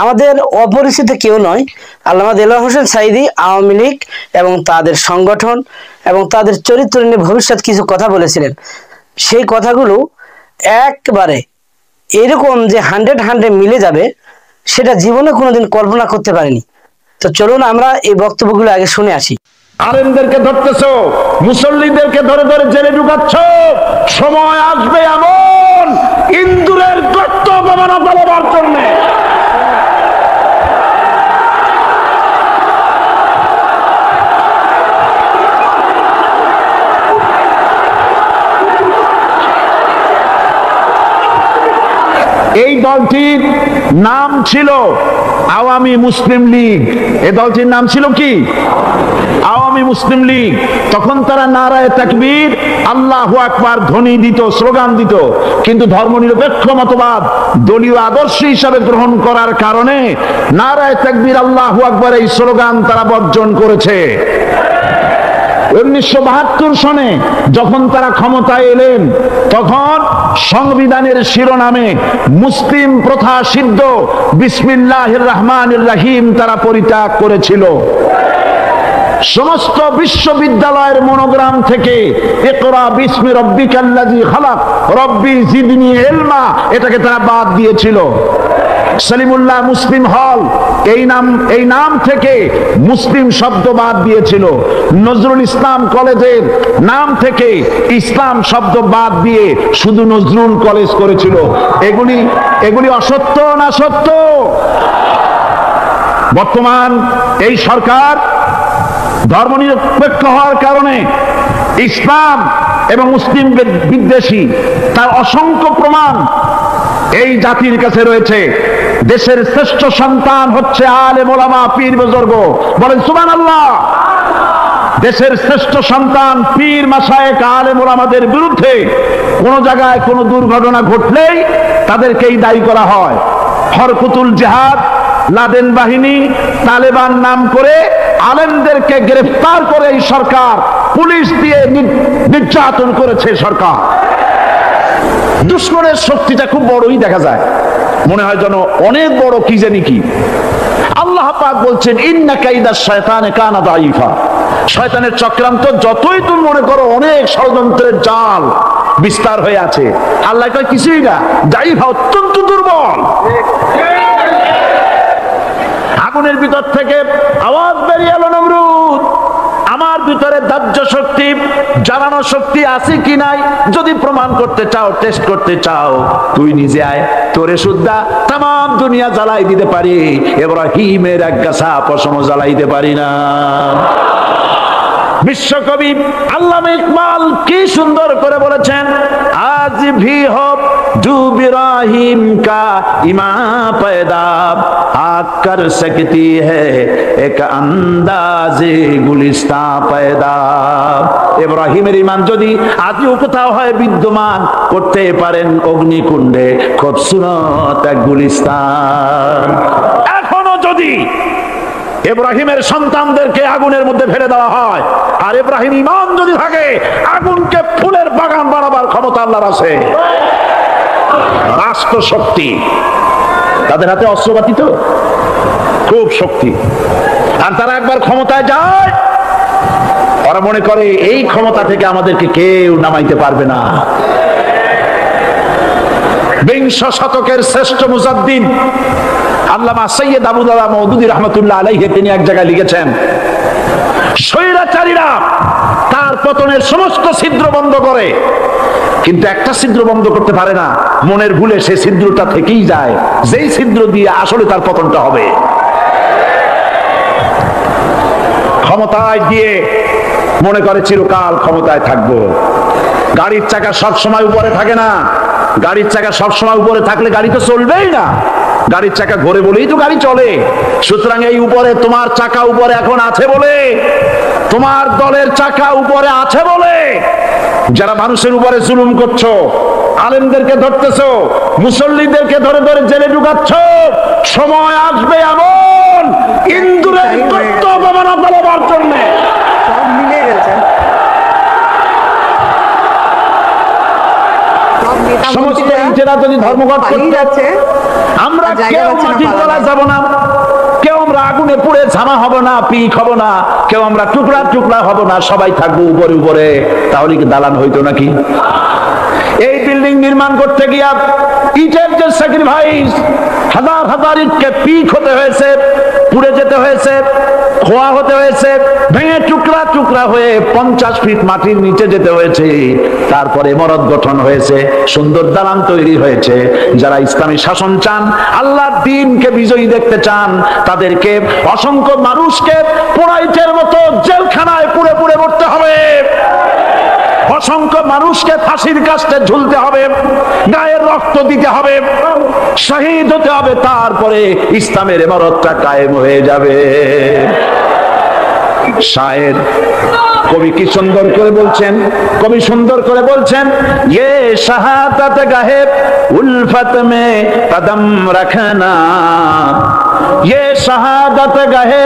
আমাদের অপরিচিত কেউ নয়, আল্লামা দেলোয়ার হোসেন সাঈদী আওয়ামী লীগ এবং তাদের সংগঠন এবং তাদের চরিত্র নিয়ে ভবিষ্যৎ কিছু কথা বলেছিলেন। সেই কথাগুলো একবারে এরকম যে 100 মিলে যাবে সেটা জীবনে কোনোদিন কল্পনা করতে পারিনি। তো চলুন আমরা এই বক্তব্যগুলো আগে শুনে আসি। আলেমদেরকে ধরতেছো, মুসল্লিদেরকে ধরে ধরে জেলে ঢুকাচ্ছ, সময় আসবে এমন ইন্দুরের গর্ত অপমানা পালাবার জন্য। এই দলটির নাম ছিল আওয়ামী মুসলিম লীগ। এই দলটির নাম ছিল কি? আওয়ামী মুসলিম লীগ। তখন তারা নারায়ে তাকবীর, আল্লাহু আকবার ধ্বনি দিত, স্লোগান দিত, কিন্তু ধর্মনিরপেক্ষ মতবাদ দলীয় আদর্শ হিসাবে গ্রহণ করার কারণে নারায়ে তাকবীর, আল্লাহু আকবার এই স্লোগান তারা বর্জন করেছে। 1972 সনে যখন তারা ক্ষমতায় এলেন, তখন সংবিধানের শিরোনামে মুসলিম প্রথা সিদ্ধ বিসমিল্লাহির রহমানির রহিম তারা পরিত্যাগ করেছিল। সমস্ত বিশ্ববিদ্যালয়ের মনোগ্রাম থেকে ইকরা বিসমি রব্বিকাল্লাযী খালাক রব্বি জিদনি ইলমা এটাকে তারা বাদ দিয়েছিল। সলিমুল্লাহ মুসলিম হল এই নাম থেকে মুসলিম শব্দ বাদ দিয়েছিল। নজরুল ইসলাম কলেজের নাম থেকে ইসলাম শব্দ বাদ দিয়ে শুধু নজরুল কলেজ করেছিল। এগুলি অসত্য না সত্য? বর্তমান এই সরকার ধর্মনিরপেক্ষ হওয়ার কারণে ইসলাম এবং মুসলিম বিদ্বেষী, তার অসংখ্য প্রমাণ এই জাতির কাছে রয়েছে। দেশের শ্রেষ্ঠ সন্তান হচ্ছে আলেম ওলামা পীর বুজুর্গ, বলেন সুবহানাল্লাহ। দেশের শ্রেষ্ঠ সন্তান পীর মাশায়েখ আলেম ওলামাদের বিরুদ্ধে কোন জায়গায় কোনো দুর্ঘটনা ঘটলেই তাদেরকেই দায়ী করা হয়। হরকুতুল জিহাদ, লাদেন বাহিনী, তালেবান নাম করে আলেমদেরকে গ্রেফতার করে এই সরকার পুলিশ দিয়ে নির্যাতন করেছে সরকার। দুশ্মনের শক্তিটা খুব বড়ই দেখা যায়, মনে হয় যেন অনেক বড় কি জানি কি। আল্লাহ পাক বলছেন ইন্না কাইদাশ শায়তানে কানা দাঈফা। শয়তানের চক্রান্ত যতই তুমি মনে করো অনেক ষড়যন্ত্রের জাল বিস্তার হয়ে আছে, আল্লাহ কয় কিছুই না, দাঈফা অত্যন্ত দুর্বল। আগুনের ভিতর থেকে আওয়াজ বেরিয়ে এলো, নমরুদ আমার ভিতরে দাহ্য শক্তি, জ্বালানো শক্তি আছে কি নাই যদি প্রমাণ করতে চাও, টেস্ট করতে চাও, তুই নিজে আয়, তোরে সুদ্ধা তাম দুনিয়া জ্বালাই দিতে পারি, ইব্রাহিমের এক গাছা পশমও জ্বালাইতে পারি না। বিশ্বকবি আল্লামা ইকবাল কি সুন্দর করে বলেছেন, আজ ভি হো জু ইব্রাহিম কা ইমা पैदा आग कर सकती है एक अंदाजे गुलिस्ता पैदा। ইব্রাহিমের ঈমান যদি আজও কোথাও হয় বিদ্যমান, করতে পারেন অগ্নিকুণ্ডে খুবসুরত এক গুলিস্তান। এখনো যদি ইব্রাহিমের সন্তানদেরকে আগুনের মধ্যে ফেলে দেওয়া হয় আর ইব্রাহিম ঈমান যদি থাকে, আগুনকে ফুলের বাগান বানাবার ক্ষমতা আল্লাহর আছে। রাষ্ট্র শক্তি, তাদের হাতে অস্ত্রপাতি তো খুব শক্তি, আর তারা একবার ক্ষমতায় যায়, ওরা মনে করে এই ক্ষমতা থেকে আমাদেরকে কেউ নামাইতে পারবে না। বিংশ শতকের শ্রেষ্ঠ মুজাদ্দিদ আল্লামা সৈয়দ আবুল আলা মওদুদী রাহমাতুল্লাহ আলাইহি তিনি এক জায়গায় লিখেছেন, স্বৈরাচারীরা তার পতনের সমস্ত ছিদ্র বন্ধ করে, কিন্তু একটা ছিদ্র বন্ধ করতে পারে না, মনের ভুলে সেই ছিদ্রটা থেকেই যায়, যেই ছিদ্র দিয়ে আসলে তার পতনটা হবে। ক্ষমতায় গিয়ে মনে করে চিরকাল ক্ষমতায় থাকবো। গাড়ির চাকা সব সময় উপরে থাকে না, গাড়ির চাকা সব সময় উপরে থাকলে গাড়ি তো চলবেই না, গাড়ির চাকা ঘোরে বলেই তো গাড়ি চলে। সুতরাং এই উপরে তোমার চাকা উপরে এখন আছে বলে, তোমার দলের চাকা উপরে আছে বলে যারা মানুষের উপরে জুলুম করছো, আলেমদেরকে ধরতেছো, মুসল্লিদেরকে ধরে ধরে জেলে ঢুকাচ্ছ, সময় আসবে এমন ইন্দুরের গর্ত অপমানা পালাবার জন্য। সমস্ত এরা যদি ধর্মঘট করতে, আমরা কেউ মাটির তলায় যাব না, কেউ আমরা আগুনে পুড়ে ঝামা হব না, পিক হব না, কেউ আমরা টুকরা টুকরা হব না, সবাই থাকবো উপরে উপরে। তাহলে কি দালান হইতো নাকি? এই বিল্ডিং নির্মাণ করতে গিয়া ইটের যে স্যাক্রিফাইস, হাজার হাজার ইটকে পিক হতে হয়েছে, পুড়ে যেতে হয়েছে, খোয়া হতে হয়েছে, ভেঙে টুকরা টুকরা হয়ে 50 ফিট মাটির নিচে যেতে হয়েছে, তারপরে ইমারত গঠন হয়েছে, সুন্দর দালান তৈরি হয়েছে। যারা ইসলামী শাসন চান, আল্লাহর দ্বীনকে বিজয়ী দেখতে চান, তাদেরকে অসংখ্য মানুষকে পোড়াইটের মতো জেলখানায় পুড়ে পুড়ে মরতে হবে, অসংখ্য মানুষকে ফাঁসির কাস্টে ঝুলতে হবে, গায়ের রক্ত দিতে হবে, শহীদ হতে হবে, তারপরে ইসলামের ইমারতটা কায়েম হয়ে যাবে। শায়ের কবি কি সুন্দর করে বলছেন, কবি সুন্দর করে বলছেন, ये शहादत गाहे उल्फत में कदम रखना, ये शहादत गाहे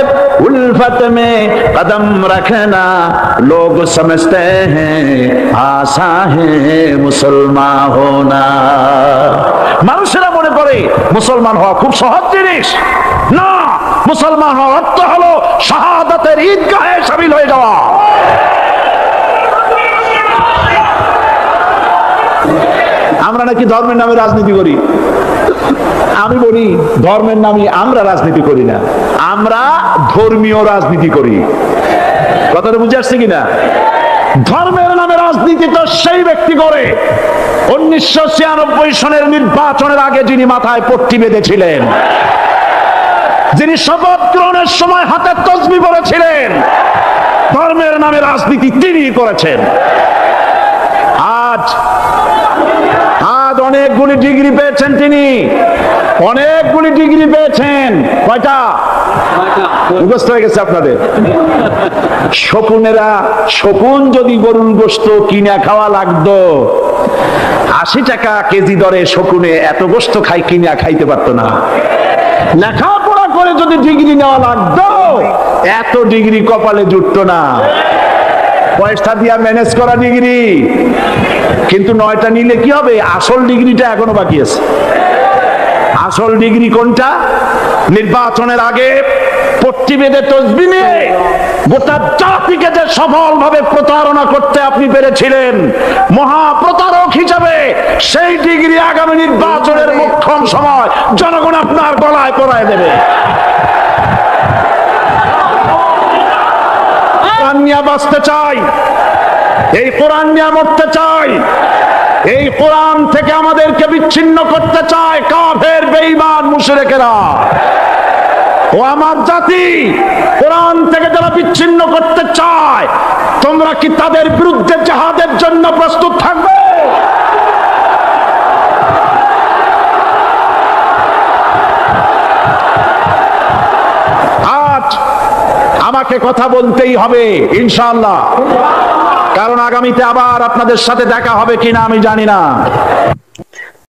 उल्फत में कदम रखना, लोग समझते हैं आसा है मुसलमान होना। মানুষেরা মনে করে মুসলমান হওয়া খুব সহজ জিনিস। না, মুসলমান হওয়ার অর্থ হলো শাহাদাতের ঈদগাহে শামিল হয়ে যাওয়া। আমরা নাকি ধর্মের নামে রাজনীতি করি। আমি বলি, ধর্মের নামে আমরা রাজনীতি করি না, আমরা ধর্মীয় রাজনীতি করি। কথাটা বুঝে আসছে কিনা? ধর্মের নামে রাজনীতি তো সেই ব্যক্তি করে 1996 সনের নির্বাচনের আগে যিনি মাথায় পট্টি বেঁধেছিলেন, যিনি শপথ গ্রহণের সময় হাতে তসবিহ পড়েছিলেন, ধর্মের নামে রাজনীতি তিনি করেছেন। আজ অনেকগুলি ডিগ্রি পেয়েছেন তিনি, অনেকগুলি ডিগ্রি পেয়েছেন। কয়টা? মুখস্থ হয়ে গেছে আপনাদের। শকুনেরা, শকুন যদি গরুর গোশত কিনা খাওয়া লাগতো, 80 টাকা কেজি দরে শকুনে এত গোশত কিনা খাইতে পারতো না। লেখাপড়া করে যদি ডিগ্রি নেওয়া লাগতো, এত ডিগ্রি কপালে জুটতো না। পয়সা দিয়া ম্যানেজ করা ডিগ্রি, কিন্তু 9টা নিলে কি হবে? আসল ডিগ্রিটা এখনো বাকি আছে। আসল ডিগ্রি কোনটা? নির্বাচনের আগে পট্টি বেঁধে তসবিহ নিয়ে গোটা জাতিকে যে সফলভাবে প্রতারণা করতে আপনি পেরেছিলেন মহাপ্রতারক হিসাবে, সেই ডিগ্রি আগামী নির্বাচনের মোক্ষম সময় জনগণ আপনার গলায় পরায় দেবে। কোরআন নিয়ে বাঁচতে চাই, এই কোরআন নিয়ে মরতে চাই, এই কোরআন থেকে আমাদেরকে বিচ্ছিন্ন করতে চায় কাফের, বেঈমান, মুশরিকেরা। ও আমার জাতি, কোরআন থেকে যারা বিচ্ছিন্ন করতে চায়, তোমরা কি তাদের বিরুদ্ধে জিহাদের জন্য প্রস্তুত থাকবে? আজ আমাকে কথা বলতেই হবে ইনশাআল্লাহ, কারণ আগামীতে আবার আপনাদের সাথে দেখা হবে কিনা আমি জানি না।